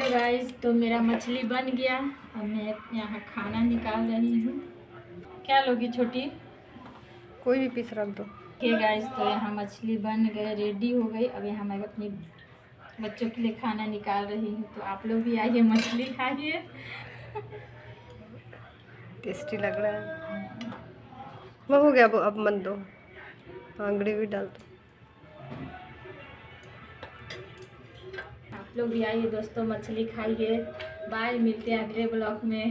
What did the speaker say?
Guys, तो मेरा मछली बन गया। अब मैं यहाँ खाना निकाल रही हूँ। क्या लोगी छोटी? कोई भी पीस रख दो। ओके गाइस, तो यहाँ मछली बन गए, रेडी हो गई। अब यहाँ मैं अपने बच्चों के लिए खाना निकाल रही हूँ। तो आप लोग भी आइए, मछली खाइए। टेस्टी लग रहा है। वो हो गया, अब मन दो, आंगड़ी भी डाल दो। आप लोग भी आइए दोस्तों, मछली खाइए। बाय, मिलते हैं अगले ब्लॉग में।